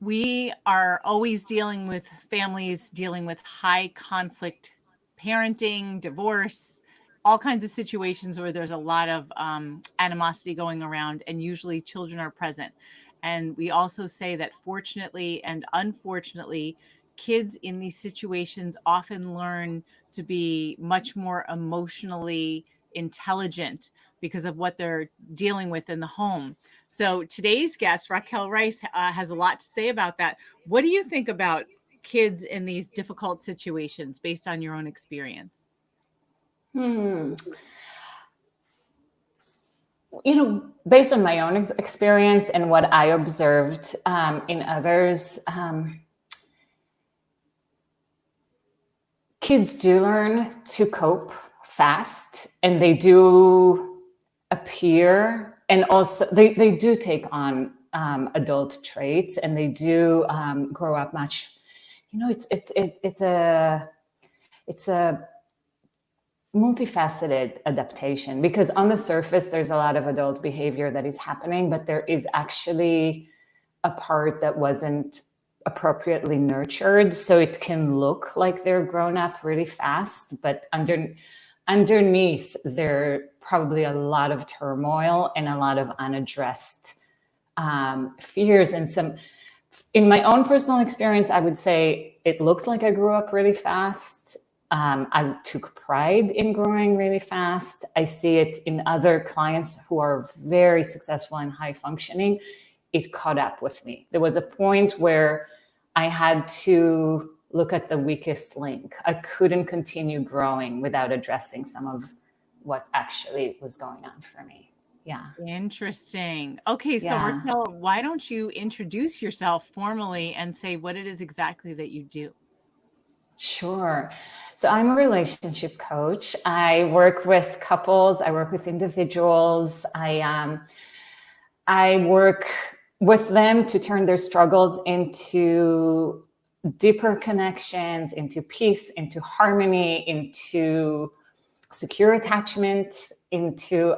We are always dealing with families dealing with high conflict parenting, divorce, all kinds of situations where there's a lot of animosity going around, and usually children are present. And we also say that fortunately and unfortunately, kids in these situations often learn to be much more emotionally intelligent because of what they're dealing with in the home. So today's guest, Raquel Reis, has a lot to say about that. What do you think about kids in these difficult situations based on your own experience? Hmm. Based on my own experience and what I observed in others, kids do learn to cope fast, and they do appear, and also they do take on adult traits, and they do grow up much. It's a multifaceted adaptation, because on the surface there's a lot of adult behavior that is happening, but there is actually a part that wasn't appropriately nurtured, so it can look like they're grown up really fast, but underneath there probably a lot of turmoil and a lot of unaddressed fears. And some, in my own personal experience, I would say it looked like I grew up really fast. I took pride in growing really fast. I see it in other clients who are very successful and high functioning. It caught up with me. There was a point where I had to look at the weakest link. I couldn't continue growing without addressing some of what actually was going on for me. Yeah. Interesting. Okay, so Yeah. Raquel, why don't you introduce yourself formally and say what it is exactly that you do? Sure. So I'm a relationship coach. I work with couples. I work with individuals. I work with them to turn their struggles into deeper connections, into peace, into harmony, into secure attachment, into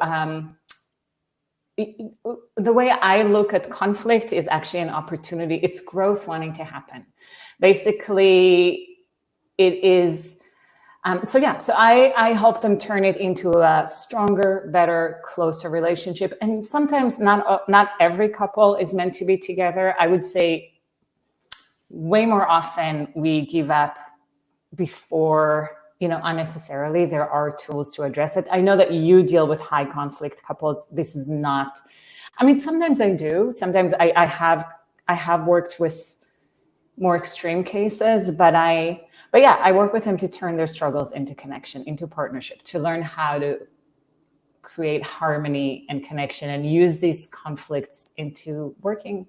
the way I look at conflict is actually an opportunity. It's growth wanting to happen. Basically, it is. So I help them turn it into a stronger, better, closer relationship. And sometimes not every couple is meant to be together. I would say way more often we give up before, unnecessarily. There are tools to address it. I know that you deal with high conflict couples. This is not, sometimes I do. Sometimes I have worked with more extreme cases, but I work with them to turn their struggles into connection, into partnership, to learn how to create harmony and connection and use these conflicts into working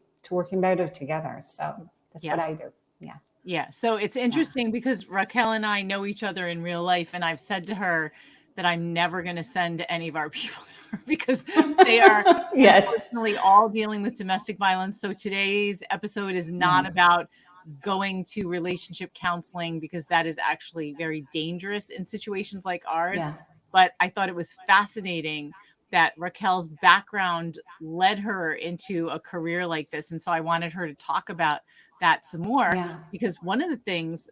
better together. So that's what I do. Yeah. Yeah. So it's interesting because Raquel and I know each other in real life, and I've said to her that I'm never going to send any of our people to her because they are unfortunately all dealing with domestic violence. So today's episode is not about going to relationship counseling because that is actually very dangerous in situations like ours. Yeah. But I thought it was fascinating that Raquel's background led her into a career like this. And so I wanted her to talk about that some more, because one of the things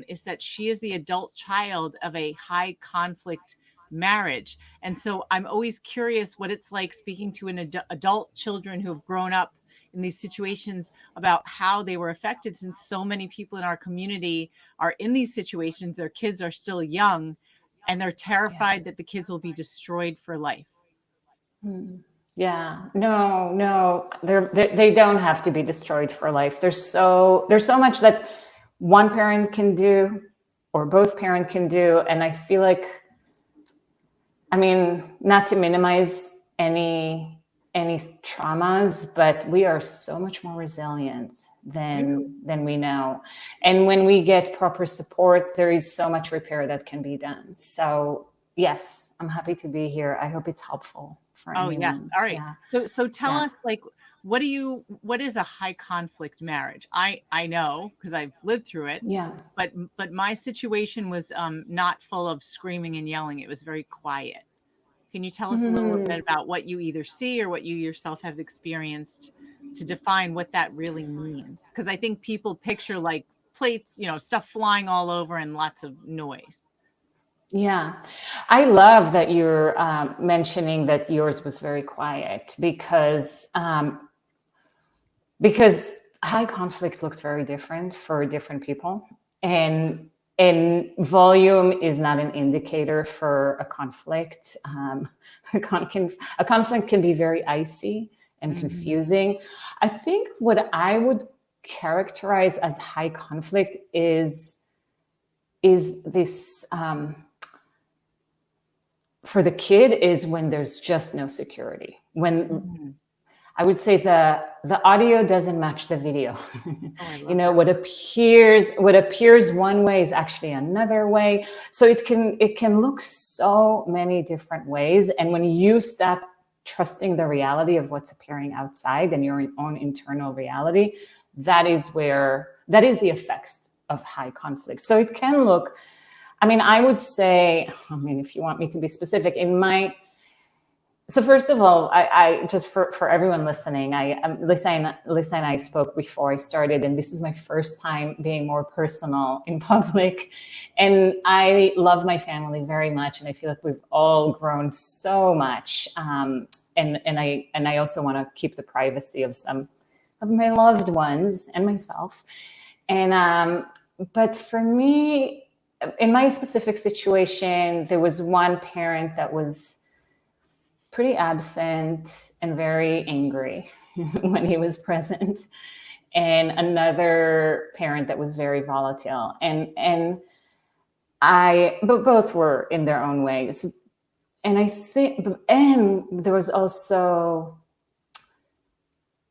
is that she is the adult child of a high conflict marriage. And so I'm always curious what it's like speaking to an adult children who have grown up in these situations about how they were affected, since so many people in our community are in these situations. Their kids are still young and they're terrified that the kids will be destroyed for life. Yeah, no, they don't have to be destroyed for life. There's so much that one parent can do or both parents can do. And I feel like, not to minimize any traumas, but we are so much more resilient than we know. And when we get proper support, there is so much repair that can be done. So yes, I'm happy to be here. I hope it's helpful. Oh, yes. All right. Yeah. So tell us, like, what is a high conflict marriage? I know because I've lived through it. Yeah. But my situation was not full of screaming and yelling. It was very quiet. Can you tell us a little bit about what you either see or what you yourself have experienced to define what that really means. Because I think people picture like plates, stuff flying all over and lots of noise. Yeah, I love that you're mentioning that yours was very quiet because high conflict looks very different for different people, and volume is not an indicator for a conflict. A conflict can be very icy and confusing. I think what I would characterize as high conflict is this. For the kid is when there's just no security. When I would say the audio doesn't match the video. What appears one way is actually another way. So it can look so many different ways. And when you stop trusting the reality of what's appearing outside and your own internal reality, that is the effects of high conflict. So it can look, I would say, if you want me to be specific, so first of all, I just for everyone listening, Lisa and I spoke before I started, and this is my first time being more personal in public. And I love my family very much, and I feel like we've all grown so much. And I also want to keep the privacy of some of my loved ones and myself. And but for me, in my specific situation, there was one parent that was pretty absent and very angry when he was present, and another parent that was very volatile. But both were in their own ways. And there was also,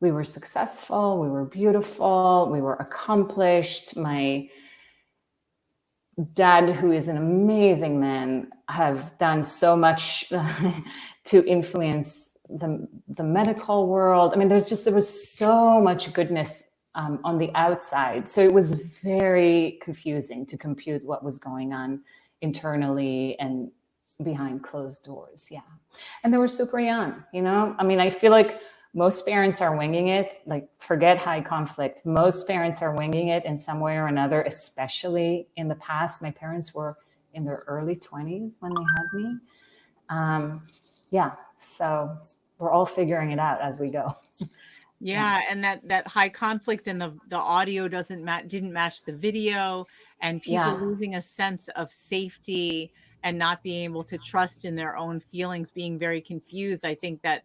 we were successful, we were beautiful, we were accomplished. My dad, who is an amazing man, have done so much to influence the medical world. There was so much goodness on the outside. So it was very confusing to compute what was going on internally and behind closed doors. Yeah. And they were super young, I feel like most parents are winging it. Like, forget high conflict. Most parents are winging it in some way or another, especially in the past. My parents were in their early 20s when they had me. So we're all figuring it out as we go. Yeah, and that high conflict and the audio didn't match the video, and people losing a sense of safety and not being able to trust in their own feelings, being very confused. I think that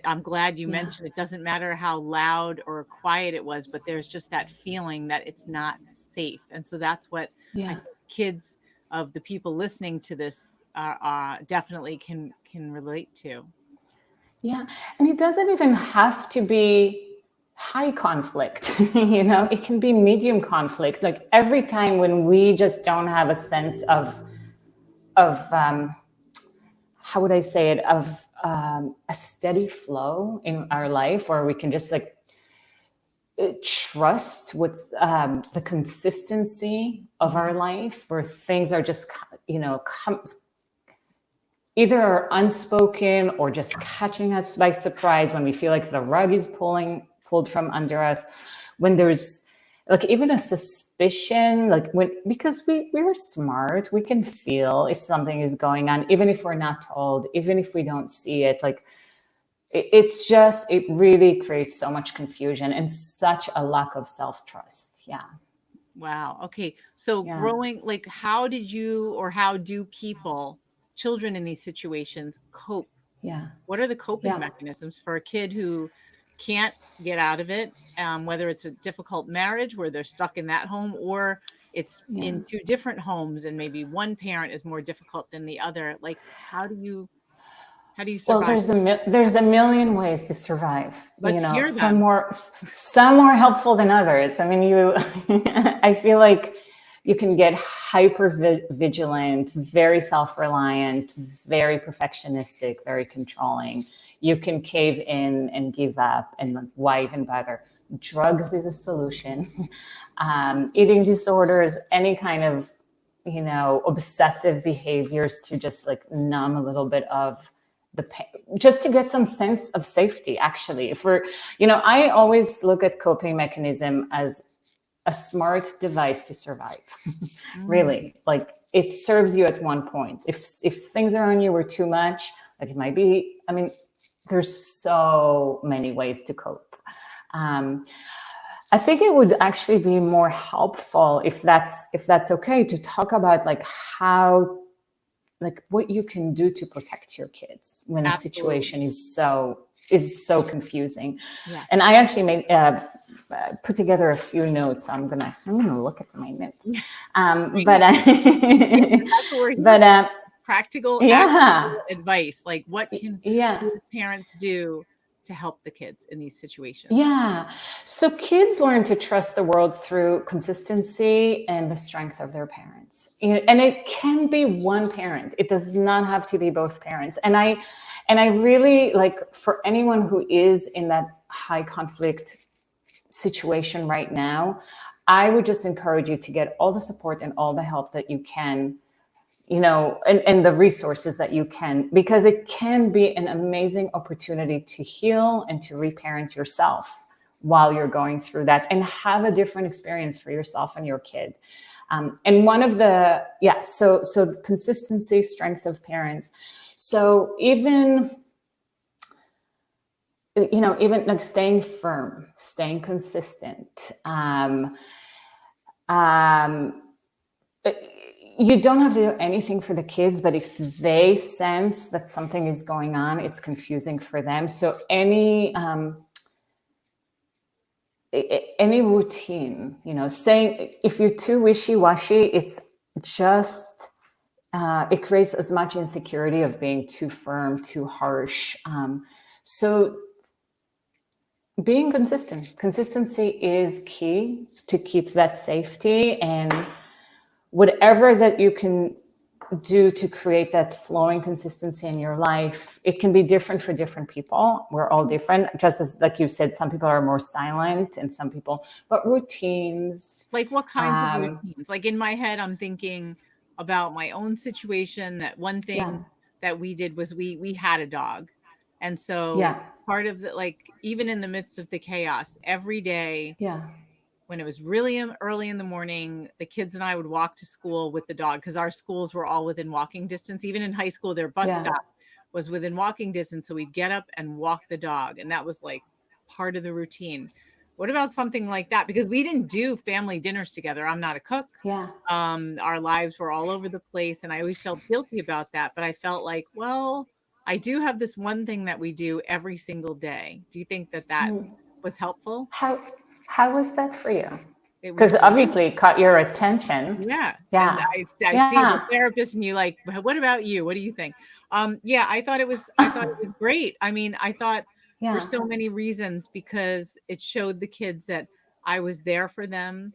I'm glad you mentioned it doesn't matter how loud or quiet it was, but there's just that feeling that it's not safe. And so that's what I think kids of the people listening to this definitely can relate to. Yeah. And it doesn't even have to be high conflict. It can be medium conflict. Like, every time when we just don't have a sense of how would I say it, of a steady flow in our life, where we can just trust what's the consistency of our life, where things are just, either unspoken or just catching us by surprise, when we feel like the rug is pulled from under us, when there's even a suspicion, because we're smart, we can feel if something is going on, even if we're not told, even if we don't see it. It really creates so much confusion and such a lack of self-trust. Yeah. Wow. Okay. So growing, how do children in these situations cope? Yeah. What are the coping mechanisms for a kid who can't get out of it, whether it's a difficult marriage where they're stuck in that home, or it's in two different homes and maybe one parent is more difficult than the other? How do you survive? Well, there's a million ways to survive. Let's hear some them. some more helpful than others. I feel like you can get hyper vigilant, very self-reliant, very perfectionistic, very controlling. You can cave in and give up, and why even bother? Drugs is a solution. Eating disorders, any kind of, obsessive behaviors to just numb a little bit of just to get some sense of safety. Actually, if we're, I always look at coping mechanism as a smart device to survive. Really, like it serves you at one point. If things are on you or too much, like it might be, I mean, there's so many ways to cope. I think it would actually be more helpful, if that's okay, to talk about like how, like what you can do to protect your kids when a situation is so confusing. Yeah. And I actually made put together a few notes. I'm gonna look at my notes. But practical actionable advice, like what can parents do to help the kids in these situations? Yeah. So kids learn to trust the world through consistency and the strength of their parents. And it can be one parent. It does not have to be both parents. And I really, like, for anyone who is in that high conflict situation right now, I would just encourage you to get all the support and all the help that you can, and the resources that you can, because it can be an amazing opportunity to heal and to reparent yourself while you're going through that, and have a different experience for yourself and your kid. And one of the, so consistency, strength of parents. So even like staying firm, staying consistent. You don't have to do anything for the kids, but if they sense that something is going on, it's confusing for them. So any routine, saying, if you're too wishy-washy, it's just, it creates as much insecurity of being too firm, too harsh. So being consistent. Consistency is key to keep that safety, and whatever that you can do to create that flowing consistency in your life. It can be different for different people. We're all different. Just as, like you said, some people are more silent and some people, but routines. Like what kinds of routines? Like in my head, I'm thinking about my own situation. That one thing that we did was we had a dog. And so part of the, like, even in the midst of the chaos, every day, when it was really early in the morning, the kids and I would walk to school with the dog, because our schools were all within walking distance. Even in high school, their bus stop was within walking distance. So we'd get up and walk the dog. And that was like part of the routine. What about something like that? Because we didn't do family dinners together. I'm not a cook. Our lives were all over the place. And I always felt guilty about that. But I felt like, well, I do have this one thing that we do every single day. Do you think that was helpful? How was that for you? Because obviously it caught your attention. Yeah. And I see the therapist, and you like, what about you? What do you think? I thought it was great. I mean, I thought for so many reasons, because it showed the kids that I was there for them.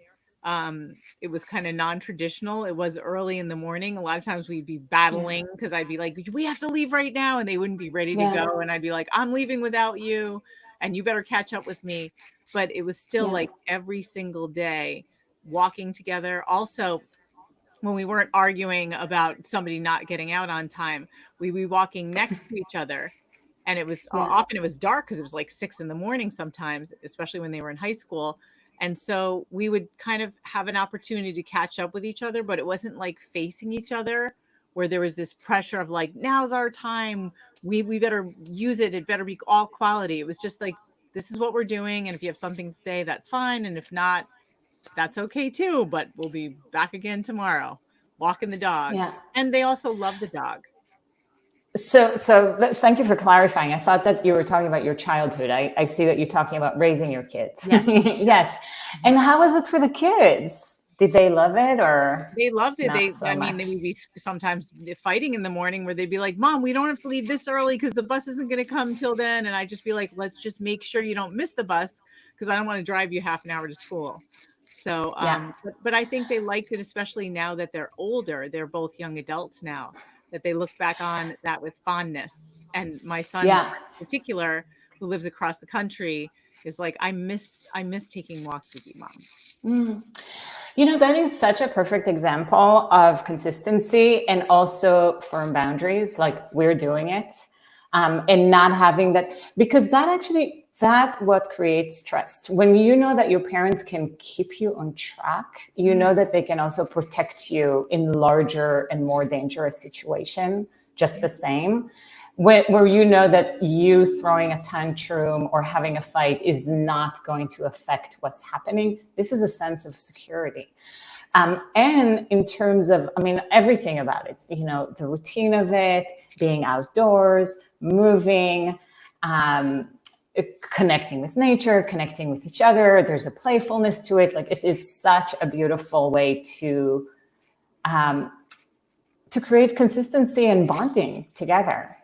It was kind of non-traditional. It was early in the morning. A lot of times we'd be battling, because I'd be like, we have to leave right now. And they wouldn't be ready to go. And I'd be like, I'm leaving without you, and you better catch up with me. But it was still like every single day walking together. Also, when we weren't arguing about somebody not getting out on time, we'd be walking next to each other. And it was often it was dark, because it was like 6 a.m. sometimes, especially when they were in high school. And so we would kind of have an opportunity to catch up with each other, but it wasn't like facing each other where there was this pressure of like, now's our time. We better use it. It better be all quality. It was just like, this is what we're doing. And if you have something to say, that's fine. And if not, that's okay too. But we'll be back again tomorrow, walking the dog. And they also love the dog. So thank you for clarifying. I thought that you were talking about your childhood. I see that you're talking about raising your kids. Yes. And how was it for the kids? Did they love it, or? They loved it. They would be sometimes fighting in the morning, where they'd be like, Mom, we don't have to leave this early because the bus isn't going to come till then. And I'd just be like, let's just make sure you don't miss the bus, because I don't want to drive you half an hour to school. So, but I think they liked it, especially now that they're older. They're both young adults now, that they look back on that with fondness. And my son in particular, who lives across the country, is like, I miss taking walks with you, Mom. That is such a perfect example of consistency and also firm boundaries. Like, we're doing it. and not having that, because that what creates trust. When you know that your parents can keep you on track, you know that they can also protect you in larger and more dangerous situation, just the same. Where you know that you throwing a tantrum or having a fight is not going to affect what's happening. This is a sense of security. And in terms of, I mean, everything about it, you know, the routine of it, being outdoors, moving, connecting with nature, connecting with each other. There's a playfulness to it. Like, it is such a beautiful way to create consistency and bonding together.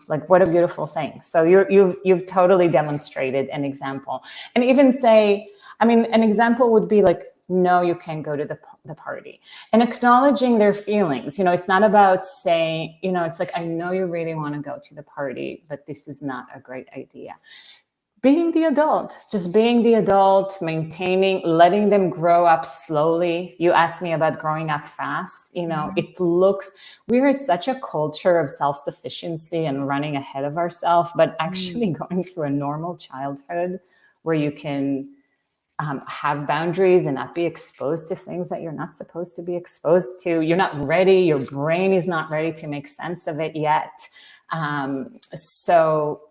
Like, what a beautiful thing. So you've totally demonstrated an example. And even say, I mean, an example would be like, no, you can't go to the party, and acknowledging their feelings. You know, it's not about saying, you know, it's like, I know you really want to go to the party, but this is not a great idea. Being the adult, just being the adult, maintaining, letting them grow up slowly. You asked me about growing up fast. You know, we're such a culture of self-sufficiency and running ahead of ourselves, but actually going through a normal childhood where you can have boundaries and not be exposed to things that you're not supposed to be exposed to. You're not ready. Your brain is not ready to make sense of it yet. So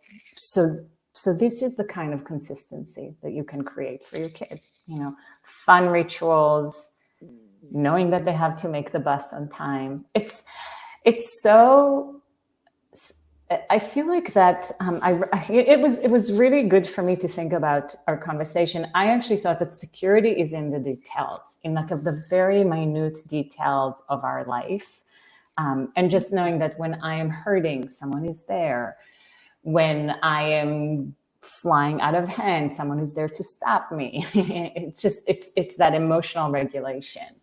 this is the kind of consistency that you can create for your kid. You know, fun rituals, knowing that they have to make the bus on time. It's so. I feel like that it was really good for me to think about our conversation. I actually thought that security is in the details, in like of the very minute details of our life. And just knowing that when I am hurting, someone is there. When I am flying out of hand, someone is there to stop me. It's that emotional regulation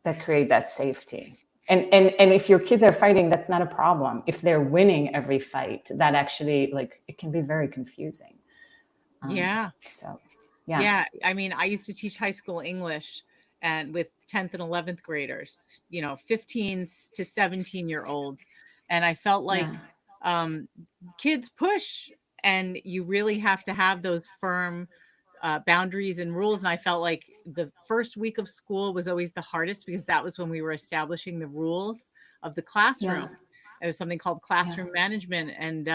that create that safety. And if your kids are fighting, that's not a problem. If they're winning every fight, that actually, like, it can be very confusing. So, yeah. Yeah. I mean, I used to teach high school English, and with 10th and 11th graders, you know, 15 to 17-year-olds. And I felt like kids push, and you really have to have those firm boundaries and rules. And I felt like the first week of school was always the hardest, because that was when we were establishing the rules of the classroom. It was something called classroom management. And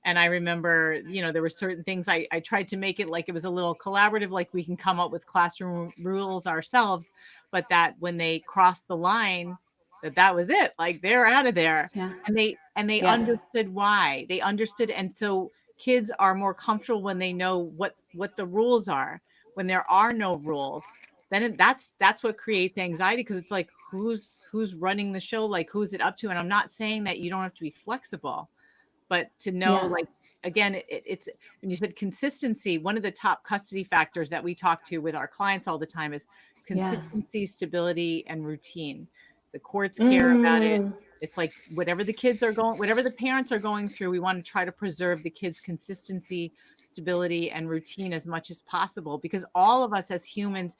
I remember, you know, there were certain things I tried to make it like it was a little collaborative, like we can come up with classroom rules ourselves, but that when they crossed the line, that was it. Like, they're out of there. And they understood why. They understood. And so kids are more comfortable when they know what the rules are. When there are no rules, then that's what creates anxiety, because it's like, who's running the show? Like, who's it up to? And I'm not saying that you don't have to be flexible, but to know, like, again, it's when you said consistency, one of the top custody factors that we talk to with our clients all the time is consistency, stability, and routine. The courts care about it. It's like, whatever the parents are going through, we want to try to preserve the kids' consistency, stability, and routine as much as possible, because all of us as humans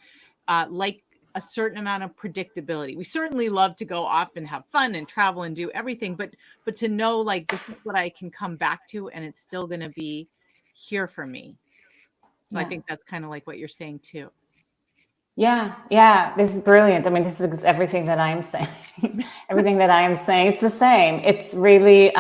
like a certain amount of predictability. We certainly love to go off and have fun and travel and do everything, but to know, like, this is what I can come back to, and it's still going to be here for me. So I think that's kind of like what you're saying too. Yeah, this is brilliant. I mean, this is everything that I'm saying. Everything that I am saying, it's the same. It's really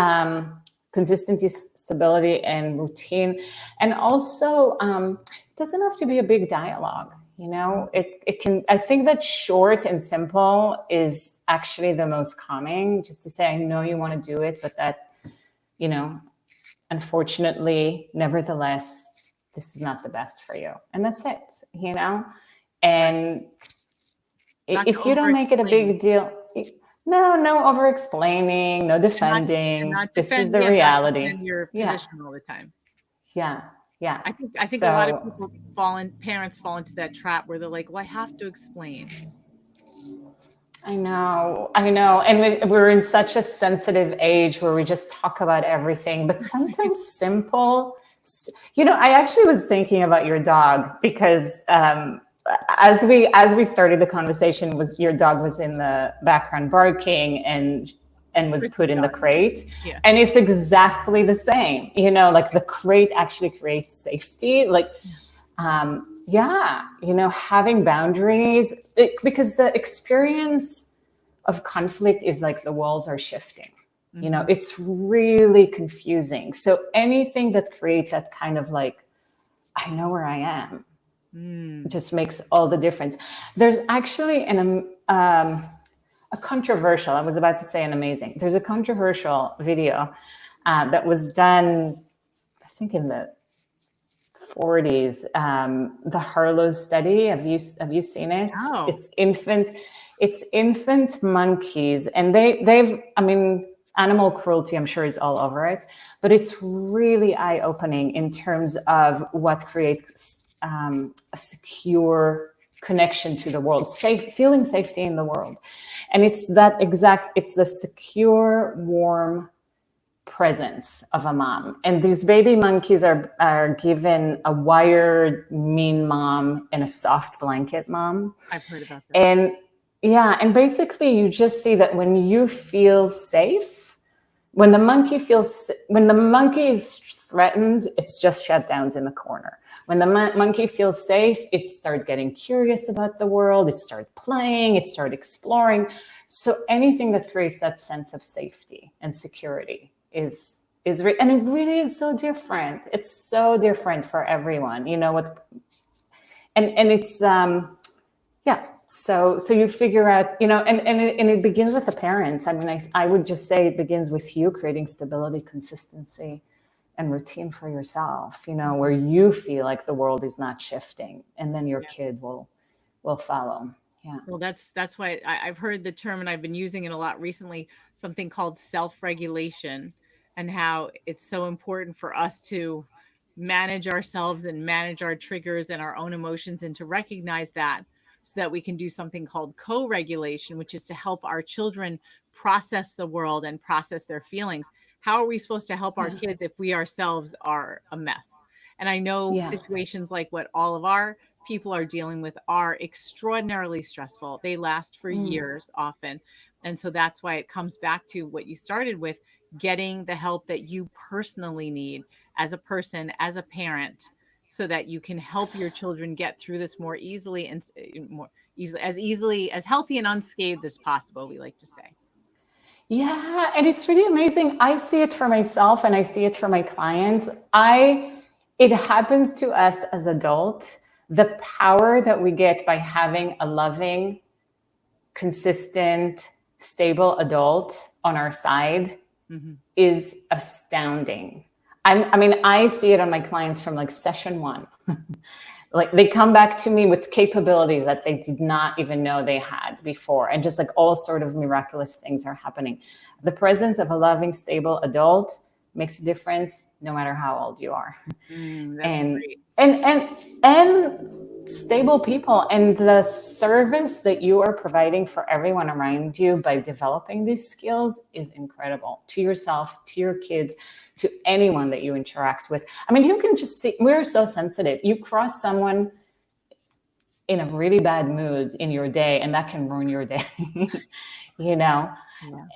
consistency, stability, and routine. And also, it doesn't have to be a big dialogue. You know, it can, I think that short and simple is actually the most calming, just to say, I know you want to do it, but that, you know, unfortunately, nevertheless, this is not the best for you. And that's it, you know? And if you don't make it a big deal, no over explaining, no defending. This is the reality. And your position all the time. Yeah. I think a lot of people parents fall into that trap where they're like, well, I have to explain. I know. And we're in such a sensitive age where we just talk about everything, but sometimes simple. You know, I actually was thinking about your dog, because as we started the conversation, your dog was in the background barking, and and was put in the crate. Yeah. And it's exactly the same, like the crate actually creates safety. Like, having boundaries, because the experience of conflict is like the walls are shifting. It's really confusing. So anything that creates that kind of like, I know where I am, just makes all the difference. There's actually a controversial, I was about to say an amazing, there's a controversial video that was done, I think in the 40s, the Harlow's study. Have you seen it? No. It's infant monkeys, and they've, I mean, animal cruelty, I'm sure, is all over it, but it's really eye-opening in terms of what creates a secure connection to the world, feeling safety in the world. And it's the secure, warm presence of a mom. And these baby monkeys are given a wired, mean mom and a soft blanket mom. I've heard about that. And basically you just see that when you feel safe, when the monkey is threatened, it's just shutdowns in the corner. When the monkey feels safe, it starts getting curious about the world, it starts playing, it starts exploring. So anything that creates that sense of safety and security is and it really is so different. It's so different for everyone. And it's So you figure out, and it begins with the parents. I mean, I would just say it begins with you creating stability, consistency, and routine for yourself, where you feel like the world is not shifting, and then your kid will follow. Yeah. Well, that's why I've heard the term, and I've been using it a lot recently, something called self-regulation, and how it's so important for us to manage ourselves and manage our triggers and our own emotions, and to recognize that, so that we can do something called co-regulation, which is to help our children process the world and process their feelings. How are we supposed to help our kids if we ourselves are a mess? And I know situations like what all of our people are dealing with are extraordinarily stressful. They last for years often. And so that's why it comes back to what you started with, getting the help that you personally need as a person, as a parent, so that you can help your children get through this more easily, and as healthy and unscathed as possible, we like to say. Yeah, and it's really amazing. I see it for myself and I see it for my clients. It happens to us as adults. The power that we get by having a loving, consistent, stable adult on our side is astounding. I see it on my clients from like session one. Like they come back to me with capabilities that they did not even know they had before. And just like all sort of miraculous things are happening. The presence of a loving, stable adult makes a difference no matter how old you are. Great. And stable people, and the service that you are providing for everyone around you by developing these skills is incredible, to yourself, to your kids, to anyone that you interact with. I mean, you can just see, we're so sensitive. You cross someone in a really bad mood in your day, and that can ruin your day. Yeah.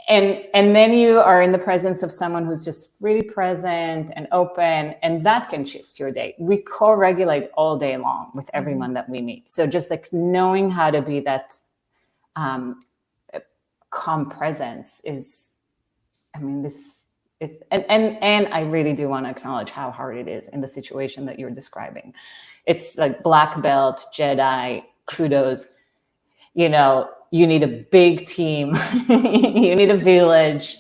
And then you are in the presence of someone who's just really present and open, and that can shift your day. We co-regulate all day long with everyone that we meet. So just like knowing how to be that calm presence is, and I really do want to acknowledge how hard it is in the situation that you're describing. It's like black belt, Jedi, kudos. You need a big team, you need a village,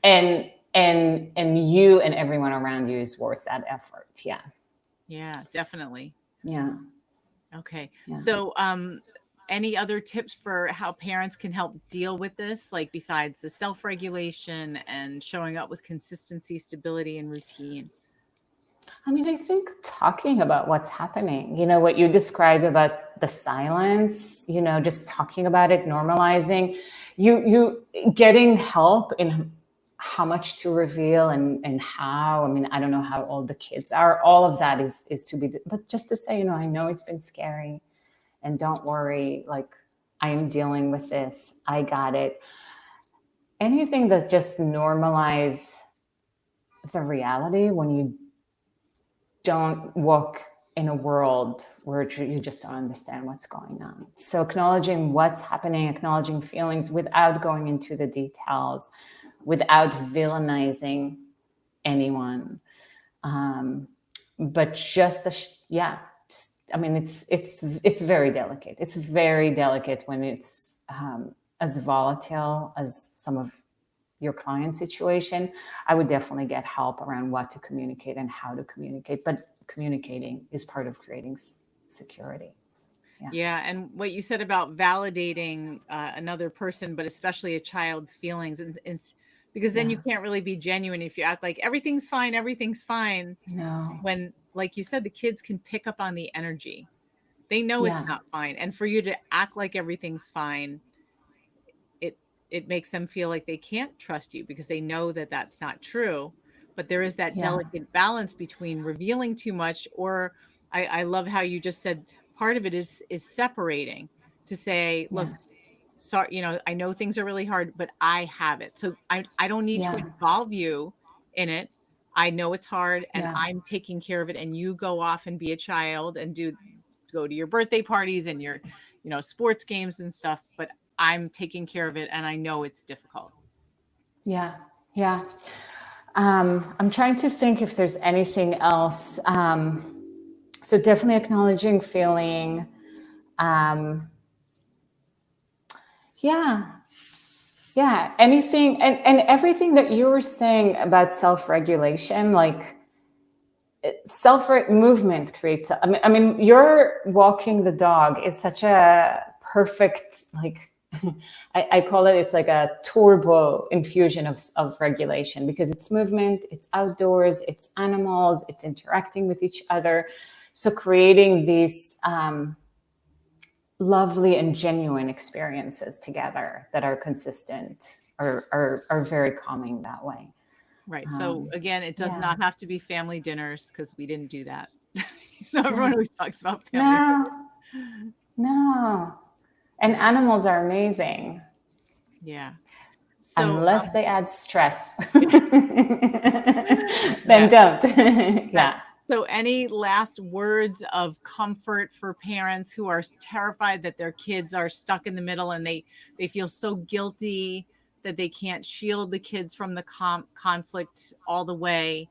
and you and everyone around you is worth that effort. Yeah, definitely. Yeah. Okay. Yeah. So any other tips for how parents can help deal with this, like besides the self-regulation and showing up with consistency, stability, and routine? I think talking about what's happening, what you described about the silence, just talking about it, normalizing, you getting help in how much to reveal and how, I don't know how old the kids are. All of that is to be, but just to say, I know it's been scary, and don't worry, like I am dealing with this. I got it. anything that just normalize the reality when you don't walk in a world where you just don't understand what's going on. So acknowledging what's happening, acknowledging feelings without going into the details, without villainizing anyone. But just, I mean, it's very delicate. It's very delicate when it's as volatile as some of your client situation. I would definitely get help around what to communicate and how to communicate. But communicating is part of creating security. Yeah. And what you said about validating another person, but especially a child's feelings, and because then you can't really be genuine if you act like everything's fine, No. when, like you said, the kids can pick up on the energy. They know it's not fine. And for you to act like everything's fine, it makes them feel like they can't trust you because they know that that's not true. But there is that delicate balance between revealing too much, or I love how you just said part of it is separating, to say, look, sorry, you know, I know things are really hard, but I have it. So I don't need to involve you in it. I know it's hard and I'm taking care of it. And you go off and be a child and go to your birthday parties and your, you know, sports games and stuff. But I'm taking care of it and I know it's difficult. Yeah. I'm trying to think if there's anything else. So definitely acknowledging feeling. Anything and everything that you were saying about self-regulation, like movement creates. I mean, you're walking the dog is such a perfect, like, I call it, it's like a turbo infusion of regulation, because it's movement, it's outdoors, it's animals, it's interacting with each other. So creating these lovely and genuine experiences together that are consistent are very calming that way. Right. So again, it does not have to be family dinners, because we didn't do that. Everyone always talks about family dinners. No. And animals are amazing. Yeah. So, unless they add stress, then don't. So any last words of comfort for parents who are terrified that their kids are stuck in the middle and they feel so guilty that they can't shield the kids from the conflict all the way,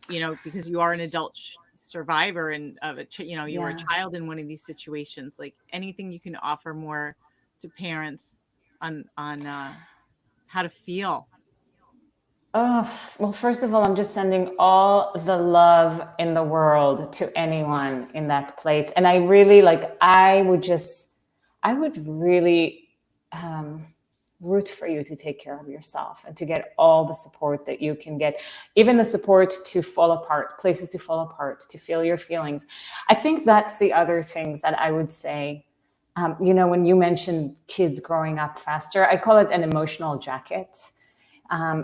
you know, because you are an adult survivor and of a, you know, you were a child in one of these situations, like anything you can offer more to parents on how to feel? Oh, well, first of all, I'm just sending all the love in the world to anyone in that place. And I really I would really root for you to take care of yourself and to get all the support that you can get, even the support to fall apart, places to fall apart, to feel your feelings. I think that's the other things that I would say. You know, when you mentioned kids growing up faster, I call it an emotional jacket.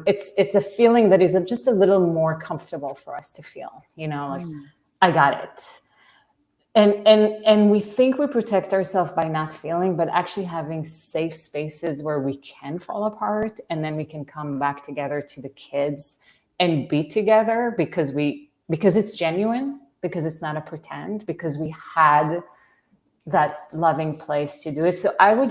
It's a feeling that is just a little more comfortable for us to feel, you know, like I got it. And we think we protect ourselves by not feeling, but actually having safe spaces where we can fall apart and then we can come back together to the kids and be together because it's genuine, because it's not a pretend, because we had that loving place to do it. So I'm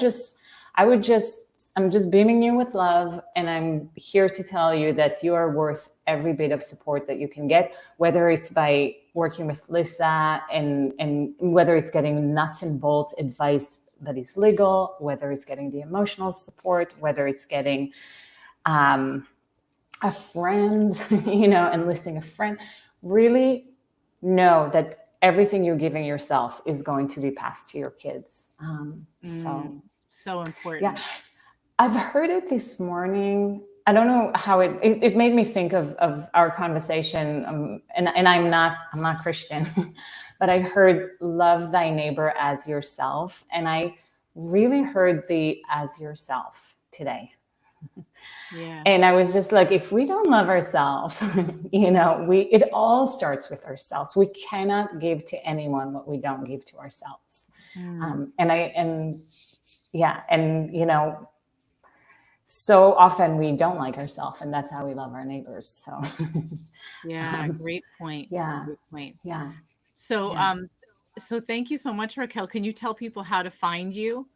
just beaming you with love, and I'm here to tell you that you are worth every bit of support that you can get, whether it's by working with Lisa and whether it's getting nuts and bolts advice that is legal, whether it's getting the emotional support, whether it's getting a friend, you know, enlisting a friend. Really know that everything you're giving yourself is going to be passed to your kids. So important. Yeah. I've heard it this morning. I don't know how it made me think of our conversation. And I'm not Christian, but I heard love thy neighbor as yourself. And I really heard the as yourself today. Yeah. And I was just like, if we don't love ourselves, you know, it all starts with ourselves. We cannot give to anyone what we don't give to ourselves. And you know, so often we don't like ourselves, and that's how we love our neighbors. So Yeah, great point. yeah, Great point. yeah, So, yeah. so thank you so much, Raquel. Can you tell people how to find you,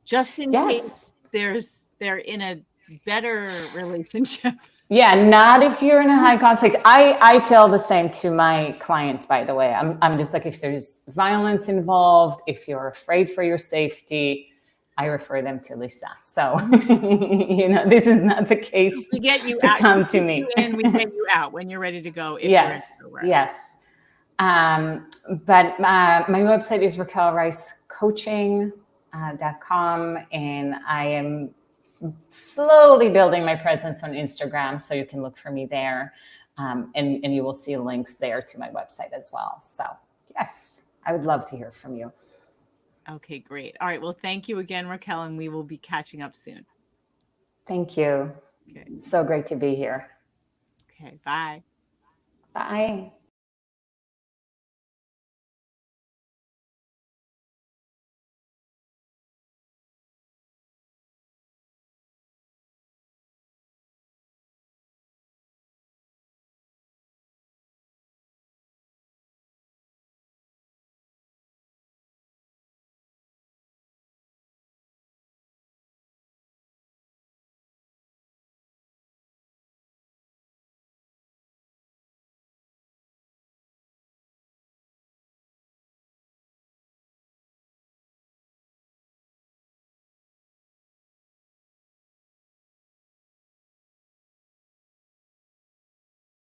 just in case Yes. they're in a better relationship? Yeah, not if you're in a high conflict. I tell the same to my clients, by the way. I'm just like, if there's violence involved, if you're afraid for your safety, I refer them to Lisa. So, this is not the case We get you to out. come We to keep you me. in. We get you out when you're ready to go. If you're in Yes, nowhere. yes. But my website is raquelreiscoaching.com, and I am slowly building my presence on Instagram, so you can look for me there, and you will see links there to my website as well. So yes, I would love to hear from you. Okay, great. All right. Well, thank you again, Raquel, and we will be catching up soon. Thank you. Okay. So great to be here. Okay. Bye. Bye.